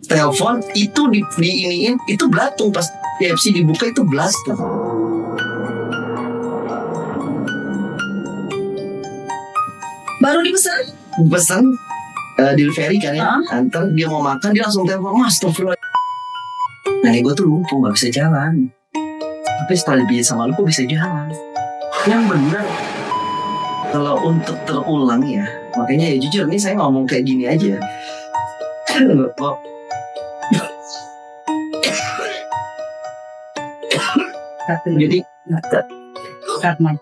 telepon itu diiniin itu belatung, pas KFC dibuka itu belatung. Baru dipesan delivery kan ya, antar dia mau makan dia langsung telepon, Mas astagfirullah. Nah gue tuh lumpuh gak bisa jalan, tapi setelah dipijit sama lu kok bisa jalan. Yang benar kalau untuk terulang ya, makanya ya jujur nih saya ngomong kayak gini aja. Kok jadi Karman.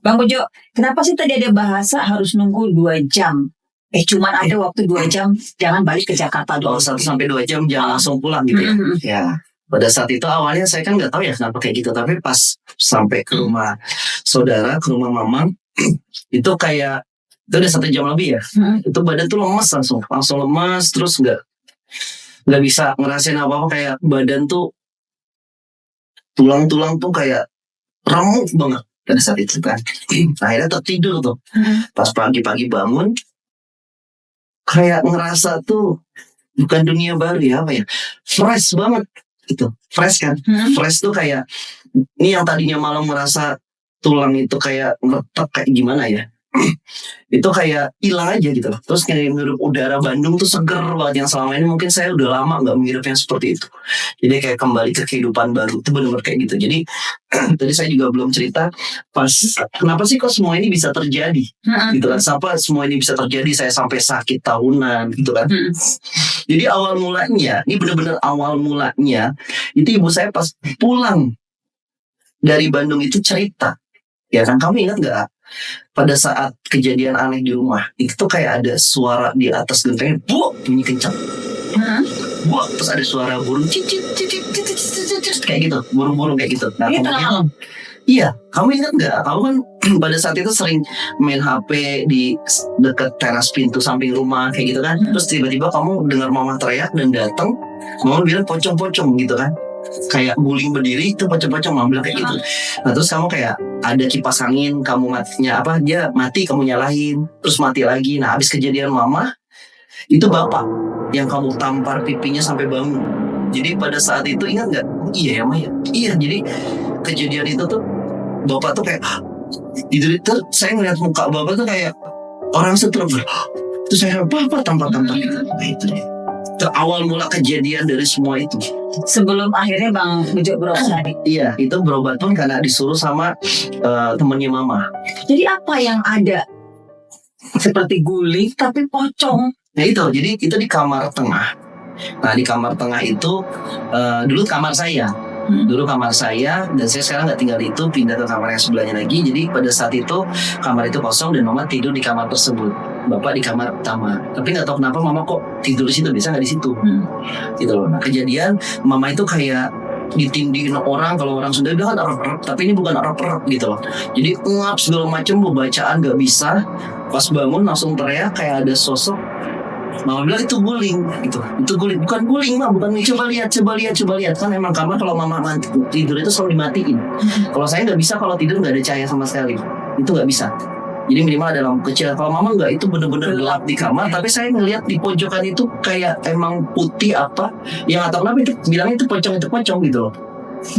Bang Bejo, kenapa sih tadi ada bahasa harus nunggu 2 jam? Cuman ada waktu 2 jam, jangan balik ke Jakarta dulu. 1-2 jam jangan langsung pulang gitu ya. Ya, pada saat itu awalnya saya kan nggak tahu ya kenapa kayak gitu, tapi pas sampai ke rumah saudara, ke rumah mama, itu kayak itu udah 1 jam lebih ya. Itu badan tuh lemes langsung lemes, terus nggak bisa ngerasain apa-apa, kayak badan tuh tulang-tulang tuh kayak remuk banget pada saat itu kan. Akhirnya tertidur tuh. Pas pagi-pagi bangun kayak ngerasa tuh bukan dunia baru ya, apa ya, fresh banget gitu, fresh kan. Fresh tuh kayak ini yang tadinya malam merasa tulang itu kayak ngeretak kayak gimana ya, itu kayak hilang aja gitu loh. Terus kayak ngirup udara Bandung tuh seger banget, yang selama ini mungkin saya udah lama gak menghirupnya seperti itu. Jadi kayak kembali ke kehidupan baru, itu benar-benar kayak gitu. Jadi tadi saya juga belum cerita pas kenapa sih kok semua ini bisa terjadi gitu kan, sampai semua ini bisa terjadi, saya sampai sakit tahunan gitu kan. Jadi awal mulanya, ini benar-benar awal mulanya itu ibu saya pas pulang dari Bandung itu cerita, ya kan, kamu ingat gak pada saat kejadian aneh di rumah itu tuh kayak ada suara di atas gentengnya, bunyi kencang, terus ada suara burung cicit kayak gitu, burung-burung kayak gitu. Nah, iya, kamu ingat nggak? Kamu kan pada saat itu sering main HP di dekat teras pintu samping rumah kayak gitu kan. Terus tiba-tiba kamu dengar mama teriak dan datang, mama bilang pocong-pocong gitu kan. Kayak guling berdiri itu pocong-pocong, mama bilang kayak gitu. Nah terus kamu kayak ada kipas angin, kamu matinya apa, dia mati kamu nyalain, terus mati lagi. Nah habis kejadian mama itu bapak yang kamu tampar pipinya sampai bangun. Jadi pada saat itu ingat nggak? Iya ya Maya. Iya, jadi kejadian itu tuh bapak tuh kayak tidur itu, saya ngeliat muka bapak tuh kayak orang stroke. Terus saya bapak tampar-tampar gitu. Nah itu deh. Awal mula kejadian dari semua itu. Sebelum akhirnya Bang Bejo berobat. Iya, itu berobat pun karena disuruh sama temennya mama. Jadi apa yang ada? Seperti guling tapi pocong. Nah itu, jadi itu di kamar tengah. Nah di kamar tengah itu dulu kamar saya. Dulu kamar saya, dan saya sekarang nggak tinggal di itu, pindah ke kamar yang sebelahnya lagi. Jadi pada saat itu kamar itu kosong dan mama tidur di kamar tersebut, bapak di kamar utama. Tapi nggak tahu kenapa mama kok tidur di situ, biasa nggak di situ. Gitu loh. Nah kejadian mama itu kayak ditindihin orang, kalau orang Sunda bilang kan erep-erep, tapi ini bukan erep-erep gitu loh. Jadi ngap segala macam, bacaan nggak bisa. Pas bangun langsung teriak kayak ada sosok. Mama bilang itu guling gitu. Itu guling, bukan guling mah, bukan. Coba lihat kan emang kamar kalau mama tidur itu selalu dimatiin. Kalau saya nggak bisa, kalau tidur nggak ada cahaya sama sekali, itu nggak bisa. Jadi minimal ada lampu kecil. Kalau mama nggak, itu bener-bener gelap di kamar. Tapi saya ngelihat di pojokan itu kayak emang putih apa, yang atau kenapa itu bilangnya itu pocong gitu loh.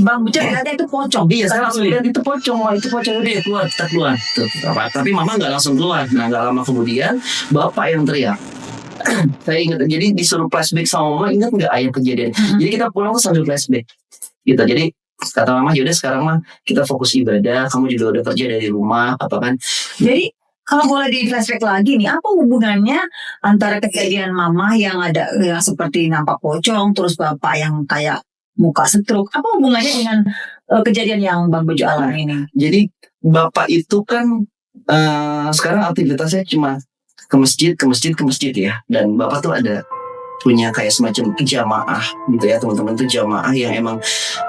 Bang Bejo lihatnya itu pocong. Iya, saya langsung lihat itu pocong. Wah itu pocong, udah kita keluar. Tapi mama nggak langsung keluar. Nah nggak lama kemudian bapak yang teriak. Saya ingat, jadi disuruh flashback sama mama, ingat nggak ayat kejadian. Jadi kita pulang tuh sambil flashback gitu. Jadi kata mama, yaudah sekarang mah kita fokus ibadah, kamu juga udah kerja dari rumah apa kan. Jadi kalau boleh di flashback lagi nih, apa hubungannya antara kejadian mama yang ada yang seperti nampak pocong, terus bapak yang kayak muka stroke, apa hubungannya dengan kejadian yang Bang Bejo alami ini? Jadi bapak itu kan sekarang aktivitasnya cuma ke masjid ya. Dan bapak tuh ada punya kayak semacam jamaah gitu ya, teman-teman tuh jamaah yang emang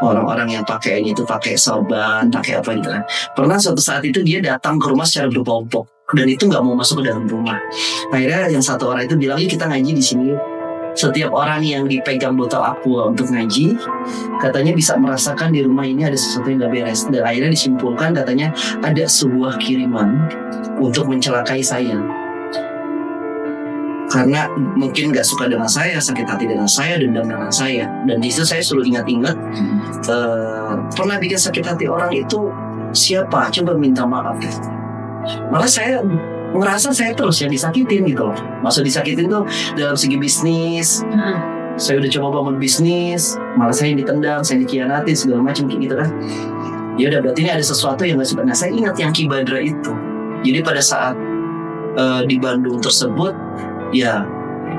orang-orang yang pakaiannya itu pakai sorban, pakai apa gitu kan. Pernah suatu saat itu dia datang ke rumah secara berkelompok dan itu nggak mau masuk ke dalam rumah. Akhirnya yang satu orang itu bilang, kita ngaji di sini. setiap orang yang dipegang botol aqua untuk ngaji, katanya bisa merasakan di rumah ini ada sesuatu yang gak beres. Dan akhirnya disimpulkan katanya ada sebuah kiriman untuk mencelakai saya. Karena mungkin gak suka dengan saya, sakit hati dengan saya, dendam dengan saya. Dan di situ saya selalu ingat-ingat pernah bikin sakit hati orang itu siapa? Coba minta maaf. Malah saya ngerasa saya terus yang disakitin gitu loh. Maksud disakitin tuh dalam segi bisnis. Saya udah coba bangun bisnis, malah saya yang ditendang, saya dikhianatin segala macam kayak gitu kan. Ya udah, berarti ini ada sesuatu yang gak suka. Nah, saya ingat yang Ki Badra itu. Jadi pada saat di Bandung tersebut, ya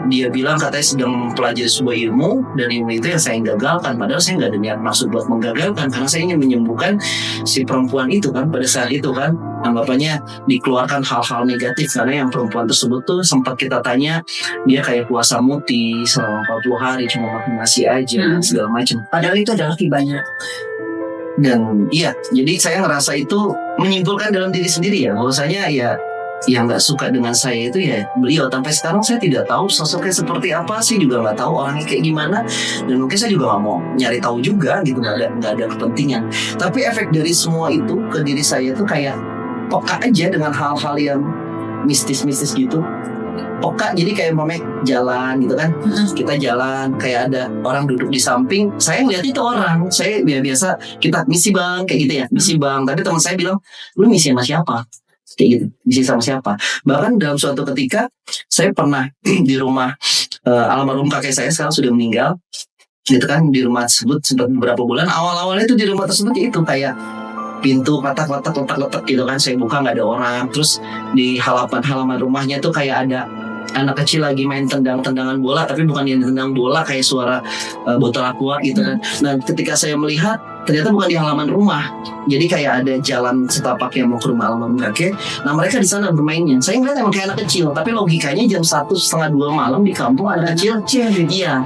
dia bilang katanya sedang mempelajari sebuah ilmu, dan ilmu itu yang saya gagalkan. Padahal saya nggak ada niat maksud buat menggagalkan, karena saya ingin menyembuhkan si perempuan itu kan. Pada saat itu kan anggapannya dikeluarkan hal-hal negatif, karena yang perempuan tersebut tuh sempat kita tanya, dia kayak puasa muti selama 40 hari cuma makan nasi aja segala macam. Padahal itu adalah kibanya. Dan iya, jadi saya ngerasa itu menyimpulkan dalam diri sendiri ya, bahwasanya ya yang nggak suka dengan saya itu ya beliau. Sampai sekarang saya tidak tahu sosoknya seperti apa, sih juga nggak tahu orangnya kayak gimana, dan mungkin saya juga nggak mau nyari tahu juga gitu, nggak ada kepentingan. Tapi efek dari semua itu ke diri saya tuh kayak peka aja dengan hal-hal yang mistis-mistis gitu. Peka, jadi kayak momek jalan gitu kan, kita jalan kayak ada orang duduk di samping, saya ngeliat itu orang, saya biasa kita misi bang kayak gitu ya, misi bang. Tapi teman saya bilang, lu misi sama siapa? Kayak gitu, misi sama siapa? Bahkan dalam suatu ketika saya pernah di rumah almarhum kakek saya, sekarang sudah meninggal gitu kan. Di rumah tersebut sempat beberapa bulan, awal-awalnya itu di rumah tersebut itu kayak pintu letak gitu kan, saya buka nggak ada orang. Terus di halaman rumahnya tuh kayak ada anak kecil lagi main tendangan bola, tapi bukan yang tendang bola, kayak suara botol aqua gitu kan. Nah, ketika saya melihat, ternyata bukan di halaman rumah, jadi kayak ada jalan setapak yang mau ke rumah almarhum kakek. Nah, mereka di sana bermainnya. Saya ngeliat emang kayak anak kecil, tapi logikanya jam 1:30 malam di kampung ada kecil. Iya,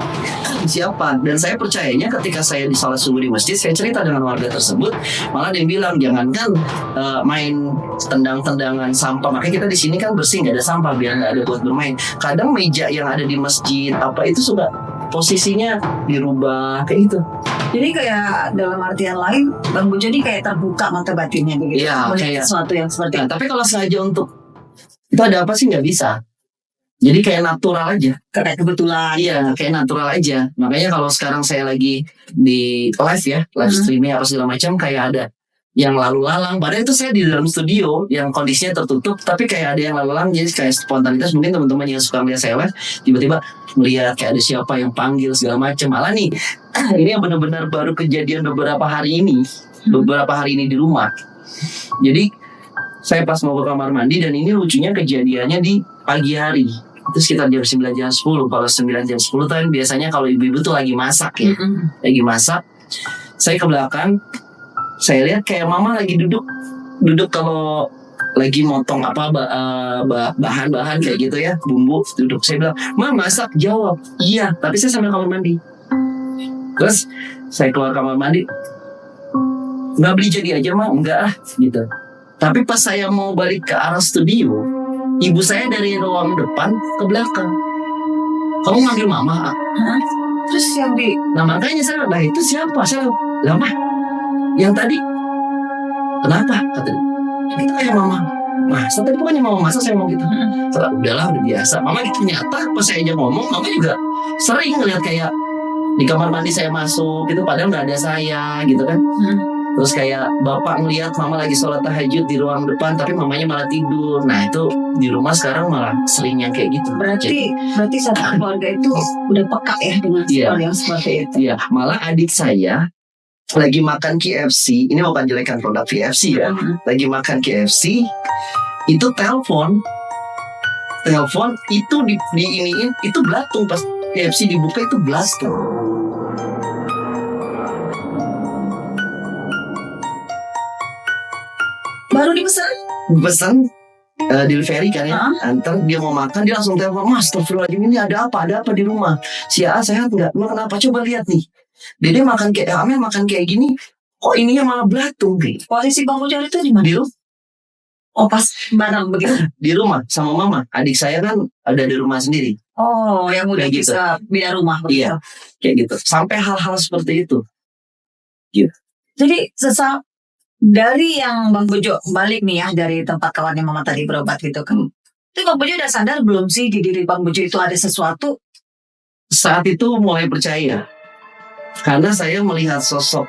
siapa? Dan saya percayanya ketika saya di salat subuh di masjid, saya cerita dengan warga tersebut, malah dia bilang jangankan main tendang-tendangan sampah, makanya kita di sini kan bersih, nggak ada sampah biar nggak ada buat bermain. Kadang meja yang ada di masjid apa itu suka posisinya dirubah kayak gitu. Jadi kayak dalam artian lain, Bang Bujo ini kayak terbuka mata batinnya begitu. Iya, melihat kayak sesuatu yang seperti nah, tapi kalau sengaja untuk itu ada apa sih nggak bisa. Jadi kayak natural aja. kayak kebetulan. Iya, kayak natural aja. Makanya kalau sekarang saya lagi di live ya, live streaming apa segala macam, kayak ada yang lalu lalang. Padahal itu saya di dalam studio yang kondisinya tertutup, tapi kayak ada yang lalu lalang, jadi kayak spontanitas. Mungkin teman-teman yang suka melihat saya live tiba-tiba melihat kayak ada siapa yang panggil segala macam. Malah nih, ini yang benar-benar baru kejadian beberapa hari ini di rumah. Jadi saya pas mau ke kamar mandi, dan ini lucunya kejadiannya di pagi hari. Itu sekitar jam 9 jam 10. Kalau 9 jam 10 kan biasanya kalau ibu-ibu tuh lagi masak ya. Lagi masak. Saya ke belakang, saya lihat kayak mama lagi duduk kalau lagi motong apa bahan-bahan kayak gitu ya, bumbu, duduk. Saya bilang, "Ma, masak?" Jawab, "Iya." Tapi saya sambil kamar mandi. Terus saya keluar kamar mandi, "Nggak beli jadi aja, Ma?" "Enggak ah," gitu. Tapi pas saya mau balik ke arah studio, ibu saya dari ruang depan ke belakang, "Kamu manggil Mama?" Terus yang di Nah, makanya saya, "Lah itu siapa?" Saya, "Lah, Ma, yang tadi." "Kenapa?" Kata dia, "Itu kayak Mama masak, tadi bukannya Mama masak." Saya ngomong gitu. Udahlah, udah biasa. Mama gitu, ternyata pas saya aja ngomong, Mama juga sering ngeliat kayak di kamar mandi saya masuk gitu, padahal nggak ada saya gitu kan. Terus kayak bapak ngeliat mama lagi sholat tahajud di ruang depan, tapi mamanya malah tidur. Nah, itu di rumah sekarang malah sering yang kayak gitu. berarti satu keluarga itu udah peka ya dengan hal yang seperti itu. Iya, malah adik saya lagi makan KFC. Ini bukan jelekan produk KFC ya. Lagi makan KFC, itu telepon itu diiniin, itu belatung. Pas KFC dibuka itu belatung. Baru dipesan delivery kan ya, antar dia mau makan, dia langsung telepon, "Mas, astagfirullahaladzim, ini ada apa di rumah? Si A sehat nggak? Emang kenapa? Coba lihat nih, Dede makan kayak gini, kok ininya malah belatung." Posisi Bang Bujo itu di mana? Di Oh, pas bareng begitu. Di rumah sama mama. Adik saya kan ada di rumah sendiri. Oh, yang udah Kayak gitu. bisa beda rumah begitu. Iya. Kayak gitu. Sampai hal-hal seperti itu. Jadi dari yang Bang Bejo balik nih ya dari tempat kawannya mama tadi berobat gitu kan. Itu Bang Bejo udah sadar belum sih di diri Bang Bejo itu ada sesuatu? Saat itu mulai percaya. Karena saya melihat sosok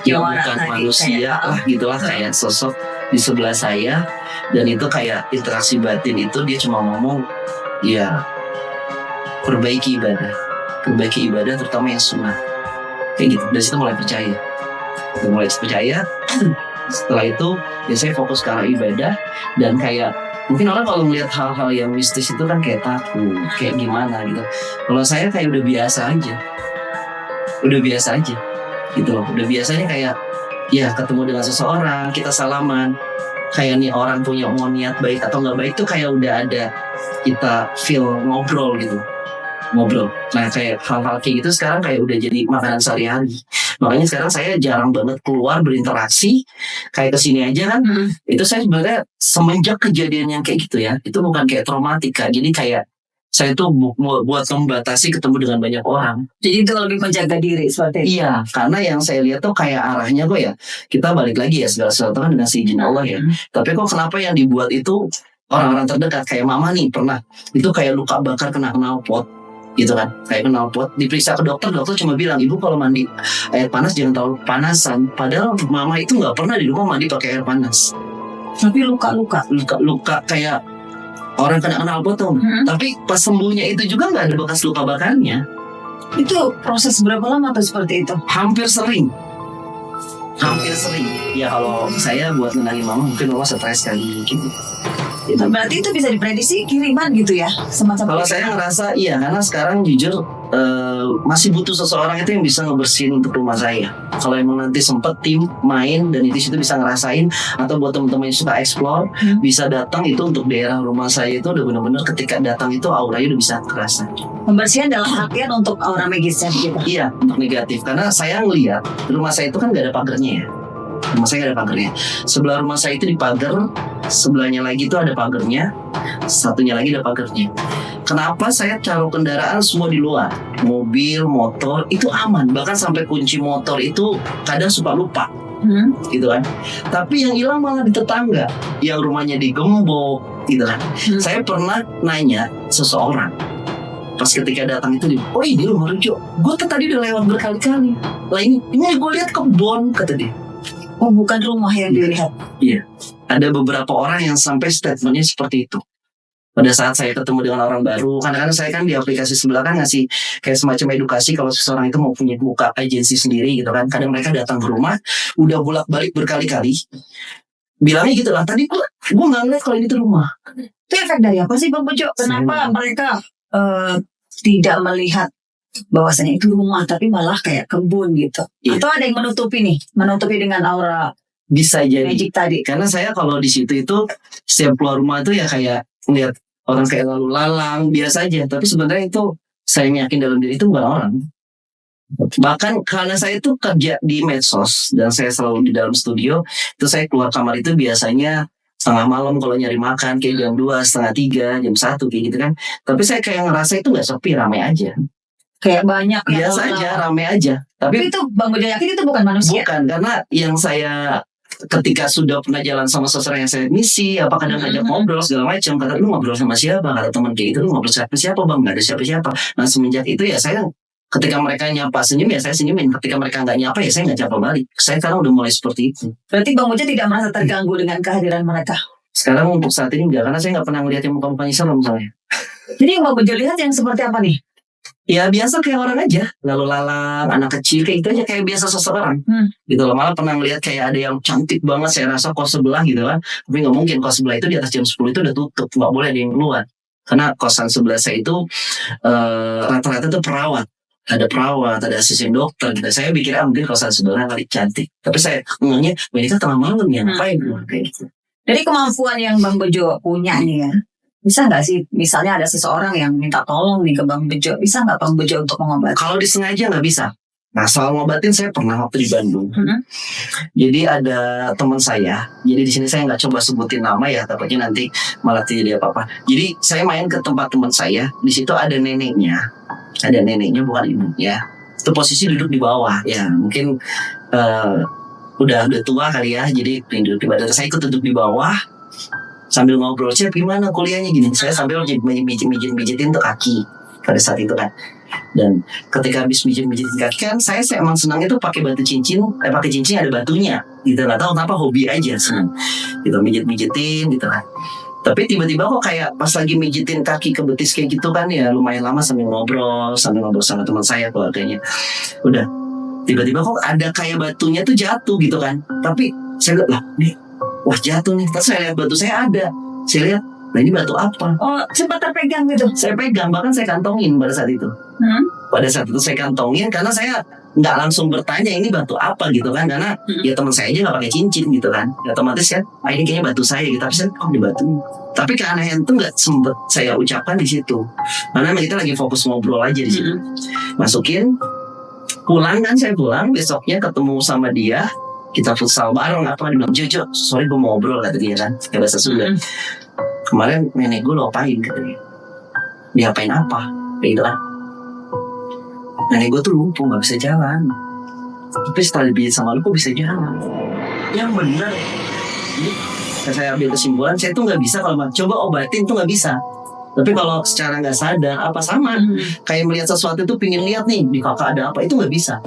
yang Jawara bukan tadi, manusia kayak, lah gitulah, kayak sosok di sebelah saya, dan itu kayak interaksi batin itu dia cuma ngomong ya perbaiki ibadah terutama yang sunnah, kayak gitu. Dari situ mulai percaya. Setelah itu ya saya fokus ke arah ibadah, dan kayak mungkin orang kalau melihat hal-hal yang mistis itu kan kayak takut, kayak gimana gitu. Kalau saya kayak udah biasa aja gitu loh. Udah biasanya kayak ya ketemu dengan seseorang, kita salaman, kayak nih orang punya mau niat baik atau nggak baik tuh kayak udah ada, kita feel ngobrol. Nah kayak hal-hal kayak gitu sekarang kayak udah jadi makanan sehari-hari. Makanya sekarang saya jarang banget keluar berinteraksi. Kayak kesini aja kan, itu saya sebenarnya semenjak kejadian yang kayak gitu ya, itu bukan kayak traumatik Kak. Jadi kayak saya tuh buat membatasi ketemu dengan banyak orang. Jadi itu lebih menjaga diri seperti itu. Iya, karena yang saya lihat tuh kayak arahnya kok ya, kita balik lagi ya, segala sesuatu kan dengan seizin Allah ya. Tapi kok kenapa yang dibuat itu orang-orang terdekat, kayak mama nih pernah, itu kayak luka bakar kena knalpot gitu kan, kayak knalpot, diperiksa ke dokter cuma bilang, ibu kalau mandi air panas jangan terlalu panasan. Padahal mama itu nggak pernah di rumah mandi pakai air panas. Tapi luka-luka kayak orang kena knalpot tuh. Tapi pas sembuhnya itu juga nggak ada bekas luka bakarnya. Itu proses berapa lama tuh seperti itu? Hampir sering. Ya kalau saya buat nenangin mama, mungkin mama stres kali gitu. Berarti itu bisa diprediksi kiriman gitu ya, semacam. Kalau saya ngerasa iya, karena sekarang jujur masih butuh seseorang itu yang bisa ngebersihin untuk rumah saya. Kalau emang nanti sempet tim main dan itu bisa ngerasain, atau buat teman-teman yang suka explore, bisa datang itu untuk daerah rumah saya, itu udah benar-benar ketika datang itu auranya udah bisa terasa. Pembersihan dalam artian untuk aura magisnya gitu. Iya, untuk negatif. Karena saya ngelihat rumah saya itu kan gak ada pagarnya ya. Rumah saya gak ada pagarnya. Sebelah rumah saya itu dipagar, sebelahnya lagi itu ada pagarnya, satunya lagi ada pagarnya. Kenapa saya taruh kendaraan semua di luar? Mobil, motor itu aman. Bahkan sampai kunci motor itu kadang suka lupa, gitu kan. Tapi yang hilang malah di tetangga, yang rumahnya digembok, gitu kan. Saya pernah nanya seseorang, pas ketika datang itu, oh ini rumah Rejo, gue tadi udah lewat berkali-kali. Lah ini gue lihat kebon, kata dia. Oh, bukan rumah yang dilihat. Iya, ada beberapa orang yang sampai statementnya seperti itu. Pada saat saya ketemu dengan orang baru, kadang-kadang saya kan di aplikasi sebelah kan ngasih kayak semacam edukasi kalau seseorang itu mau punya buka agensi sendiri gitu kan. Kadang mereka datang ke rumah, udah bolak-balik berkali-kali, bilangnya gitu lah, tadi gue nggak ngeliat kalau ini tuh rumah. Itu efek dari apa sih Bang Bejo? Kenapa mereka tidak melihat bahwasanya itu rumah, tapi malah kayak kebun gitu? Iya. Atau ada yang menutupi dengan aura bisa jadi magic tadi? Karena saya kalau di situ itu setiap keluar rumah itu ya kayak ngeliat orang kayak lalu lalang biasa aja, tapi sebenarnya itu saya yakin dalam diri itu bukan orang. Bahkan karena saya itu kerja di medsos dan saya selalu di dalam studio, itu saya keluar kamar itu biasanya setengah malam kalau nyari makan, kayak jam 2, setengah 3, jam 1 kayak gitu kan. Tapi saya kayak ngerasa itu gak sepi, ramai aja. Kayak banyak biasa aja, ramai aja. Tapi itu Bang Bejo yakin itu bukan manusia? Bukan, karena yang saya ketika sudah pernah jalan sama seseorang yang saya misi, apa kadang ngajak ngobrol segala macam, kata lu ngobrol sama siapa, kata teman kayak gitu, lu ngobrol siapa Bang, nggak ada siapa-siapa. Nah semenjak itu ya saya, ketika mereka nyapa senyum ya saya senyumin, ketika mereka nggak nyapa ya saya nggak nyapa balik. Saya sekarang udah mulai seperti itu. Berarti Bang Bejo tidak merasa terganggu dengan kehadiran mereka? Sekarang untuk saat ini enggak, karena saya nggak pernah ngeliat yang muka-mukanya serem misalnya. Jadi yang Bang Bejo lihat yang seperti apa nih? Ya biasa kayak orang aja, lalu lalang, anak kecil kayak gitu aja, kayak biasa seseorang gitu loh. Malah pernah ngeliat kayak ada yang cantik banget, saya rasa kos sebelah gitu kan. Tapi gak mungkin, kos sebelah itu di atas jam 10 itu udah tutup, gak boleh ada yang keluar. Karena kosan sebelah saya itu rata-rata tuh perawat, ada asisten dokter gitu. Saya pikir mungkin kosan sebelah kali cantik, tapi saya ngomongnya ini kan tengah malam ya, ngapain kayak gitu. Jadi kemampuan yang Bang Bejo punya nih ya, bisa nggak sih, misalnya ada seseorang yang minta tolong nih ke Bang Bejo, bisa nggak Bang Bejo untuk mengobati? Kalau disengaja nggak bisa. Nah soal ngobatin saya pernah waktu di Bandung. Jadi ada teman saya. Jadi di sini saya nggak coba sebutin nama ya, takutnya nanti malah tidak apa-apa. Jadi saya main ke tempat teman saya. Di situ ada neneknya. Ada neneknya bukan ibunya. Itu posisi duduk di bawah. Ya mungkin udah tua kali ya. Jadi duduk di bawah. Saya ikut duduk di bawah sambil ngobrol. Cep gimana kuliahnya gini? Saya sambil mijitin tuh kaki pada saat itu kan. Dan ketika habis mijitin kaki kan saya emang senang itu pakai batu cincin, pakai cincin ada batunya gitu, nggak tahu kenapa, hobi aja senang gitu, mijitin gitu kan. Tapi tiba-tiba kok kayak pas lagi mijitin kaki ke betis kayak gitu kan ya, lumayan lama sambil ngobrol sama teman saya keluarganya, udah tiba-tiba kok ada kayak batunya tuh jatuh gitu kan. Tapi saya lihat lah nih, wah jatuh nih. Terus saya lihat batu saya ada, saya lihat nah ini batu apa. Oh sempat terpegang gitu. Saya pegang, bahkan saya kantongin pada saat itu. Pada saat itu saya kantongin karena saya nggak langsung bertanya ini batu apa gitu kan, karena ya teman saya aja nggak pakai cincin gitu kan, ya otomatis kan ini kayaknya batu saya gitu. Tapi saya di batu, tapi keanehan itu nggak sempet saya ucapkan di situ karena kita lagi fokus ngobrol aja di situ. Masukin, pulang kan, saya pulang besoknya ketemu sama dia, kita futsal bareng apa, dia bilang Jojo sorry gue mau ngobrol kata dia kan, kayak bahasa Sunda. Kemarin nenek gue lo apain katanya. Diapain apa kayak gitu kan. Nenek gue tuh lumpuh gak bisa jalan, tapi setelah dipijit sama lu kok bisa jalan. Yang bener. Jadi saya ambil kesimpulan, saya tuh gak bisa kalau coba obatin tuh gak bisa. Tapi kalau secara gak sadar apa sama, kayak melihat sesuatu itu pingin lihat nih di kakak ada apa, itu gak bisa.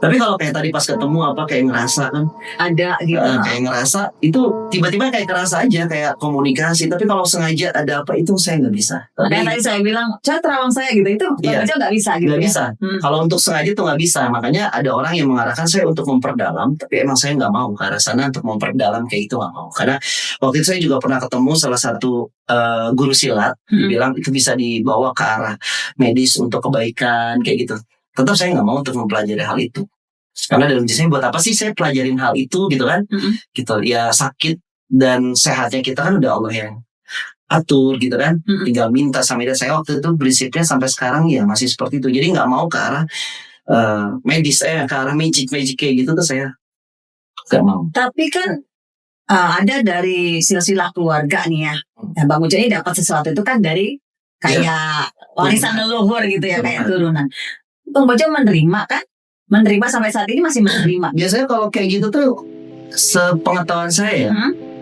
Tapi kalau kayak tadi pas ketemu apa kayak ngerasa kan ada gitu, kayak ngerasa itu tiba-tiba kayak kerasa aja kayak komunikasi. Tapi kalau sengaja ada apa itu saya nggak bisa. Makanya tadi saya bilang coba terawang saya gitu, itu iya, nggak bisa gitu. Nggak bisa. Kalau untuk sengaja tuh nggak bisa. Makanya ada orang yang mengarahkan saya untuk memperdalam, tapi emang saya nggak mau ke arah sana untuk memperdalam kayak itu, nggak mau. Karena waktu itu saya juga pernah ketemu salah satu guru silat, bilang itu bisa dibawa ke arah medis untuk kebaikan kayak gitu. Tetap saya nggak mau untuk mempelajari hal itu, karena dalam diri saya buat apa sih saya pelajarin hal itu gitu kan. Gitu ya, sakit dan sehatnya kita kan udah Allah yang atur gitu kan. Tinggal minta sama dia. Saya waktu itu prinsipnya sampai sekarang ya masih seperti itu. Jadi nggak mau ke arah medis, ke arah magic kayak gitu tuh saya nggak mau. Tapi kan ada dari silsilah keluarga nih ya. Bang Ujo ini dapat sesuatu itu kan dari kayak warisan leluhur gitu ya, kayak turunan. Bang Bojo menerima kan? Menerima sampai saat ini masih menerima. Biasanya kalau kayak gitu tuh sepengetahuan saya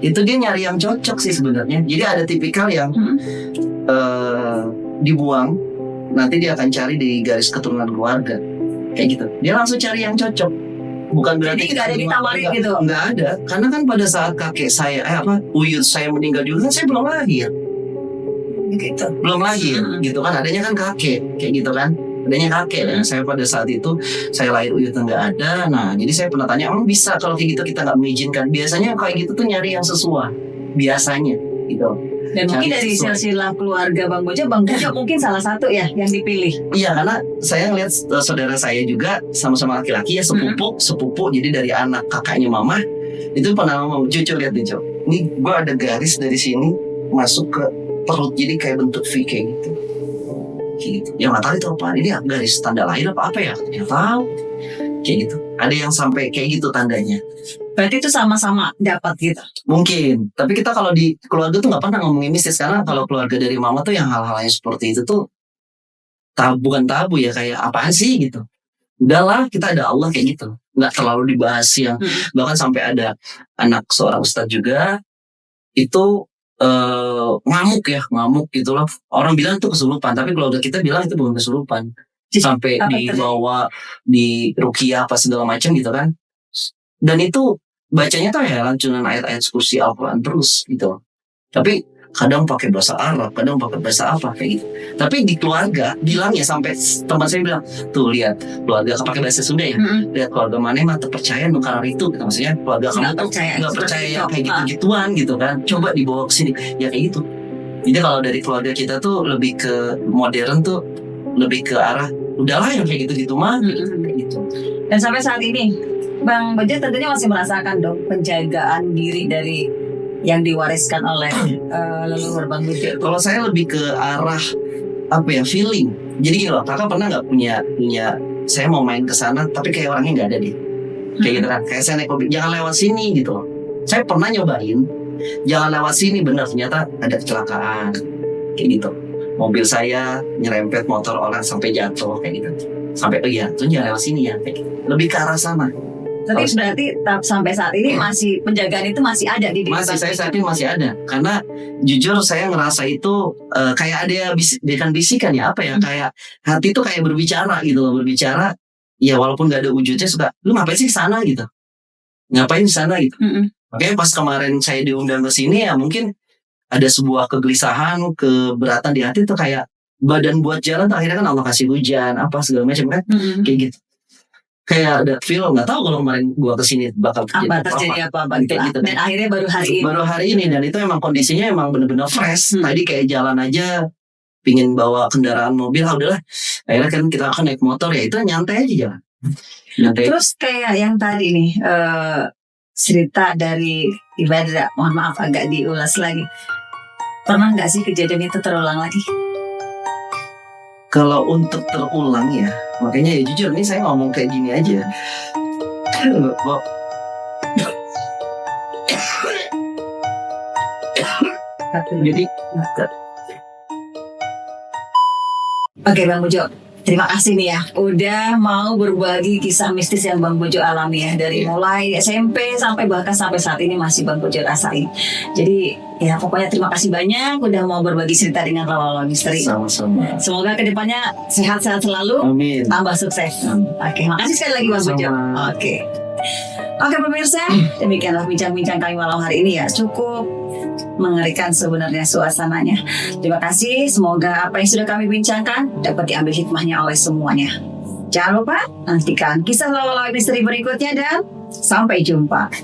itu dia nyari yang cocok sih sebenarnya. Jadi ada tipikal yang dibuang, nanti dia akan cari di garis keturunan keluarga kayak gitu. Dia langsung cari yang cocok. Bukan berarti jadi nggak ada ditawarin gitu. Nggak ada, karena kan pada saat kakek saya uyut saya meninggal juga kan saya belum lahir. Gitu. Belum lahir gitu kan, adanya kan kakek kayak gitu kan. Adanya kakek dan saya pada saat itu saya lahir uyutnya nggak ada. Nah jadi saya pernah tanya, emang bisa kalau kayak gitu kita nggak mengizinkan? Biasanya kayak gitu tuh nyari yang sesuai biasanya gitu. Dan mungkin dari silsilah keluarga Bang Bojo mungkin salah satu ya yang dipilih. Iya, karena saya ngeliat saudara saya juga sama-sama laki-laki ya, sepupu. Jadi dari anak kakaknya mama itu pernah ngomong, Jojo lihat nih Jo, ini gue ada garis dari sini masuk ke perut, jadi kayak bentuk V kayak gitu. Gitu. Ya nggak tahu itu apa, ini garis tanda lahir apa ya, nggak tahu kayak gitu. Ada yang sampai kayak gitu tandanya. Berarti itu sama-sama dapat gitu. Mungkin, tapi kita kalau di keluarga tuh nggak pernah ngomongin mistis, karena kalau keluarga dari mama tuh yang hal-hal yang seperti itu tuh bukan tabu ya, kayak apaan sih gitu. Udahlah, kita ada Allah kayak gitu, nggak terlalu dibahas yang bahkan sampai ada anak seorang ustadz juga itu ngamuk gitu loh. Orang bilang itu kesurupan, tapi keluarga kita bilang itu bukan kesurupan. Sampai dibawa di ruqyah apa segala macam gitu kan. Dan itu bacanya tuh ya lancunan ayat-ayat kursi Al-Quran terus gitu. Tapi kadang pakai bahasa Arab, kadang pakai bahasa apa kayak gitu. Tapi di keluarga bilangnya, sampai teman saya bilang, tuh lihat keluarga pakai bahasa Sunda ya, lihat keluarga mana mah terpercaya nukar itu, gitu. Maksudnya keluarga kamu tuh nggak percaya yang kayak gitu-gituan gitu kan. Coba dibawa ke sini ya kayak gitu. Jadi kalau dari keluarga kita tuh lebih ke modern tuh, lebih ke arah udahlah yang kayak gitu mah kayak gitu. Dan sampai saat ini Bang Bojo tentunya masih merasakan dong penjagaan diri dari yang diwariskan oleh leluhur Bang Bojo. Kalau saya lebih ke arah apa ya, feeling. Jadi gini loh, kakak pernah nggak punya saya mau main ke sana tapi kayak orangnya nggak ada deh. Kayak gitu kan, kayak saya naik mobil, jangan lewat sini gitu loh. Saya pernah nyobain, jangan lewat sini, benar ternyata ada kecelakaan kayak gitu. Mobil saya nyerempet motor orang sampai jatuh kayak gitu. Sampai oh iya, tuh jangan lewat sini ya. Kayak gitu. Lebih ke arah sana. Tapi berarti sampai saat ini masih penjagaan itu masih ada di Masih saya saat ini masih ada. Karena jujur saya ngerasa itu kayak ada bisikan ya apa ya, kayak hati tuh kayak berbicara gitu loh, berbicara. Ya walaupun gak ada wujudnya suka, lu ngapain sih sana gitu? Ngapain di sana gitu? Makanya pas kemarin saya diundang ke sini ya mungkin ada sebuah kegelisahan, keberatan di hati tuh kayak badan buat jalan tuh akhirnya kan Allah kasih hujan apa segala macam kan kayak gitu. Kayak ada feel, nggak tahu kalau kemarin gua kesini bakal terjadi apa gitu. gitu. Dan akhirnya baru hari ini. Dan itu emang kondisinya emang bener-bener fresh. Tadi kayak jalan aja pingin bawa kendaraan mobil, udahlah. Akhirnya kan kita akan naik motor ya itu nyantai aja jalan. Nyantai. Terus kayak yang tadi nih cerita dari ibadah, mohon maaf agak diulas lagi. Pernah nggak sih kejadian itu terulang lagi? Kalau untuk terulang ya, makanya ya jujur nih saya ngomong kayak gini aja. Jadi, oke Bang Bojo, terima kasih nih ya udah mau berbagi kisah mistis yang Bang Bojo alami ya dari mulai SMP sampai bahkan sampai saat ini masih Bang Bojo rasain. Jadi ya pokoknya terima kasih banyak udah mau berbagi cerita dengan Rawa Misteri. Sama-sama. Semoga kedepannya sehat-sehat selalu. Amin. Tambah sukses. Oke, makasih sekali lagi Bang Bojo. Oke pemirsa, demikianlah bincang-bincang kami malam hari ini ya. Cukup mengerikan sebenarnya suasananya. Terima kasih, semoga apa yang sudah kami bincangkan dapat diambil hikmahnya oleh semuanya. Jangan lupa nantikan kisah lawa-lawa misteri berikutnya dan sampai jumpa.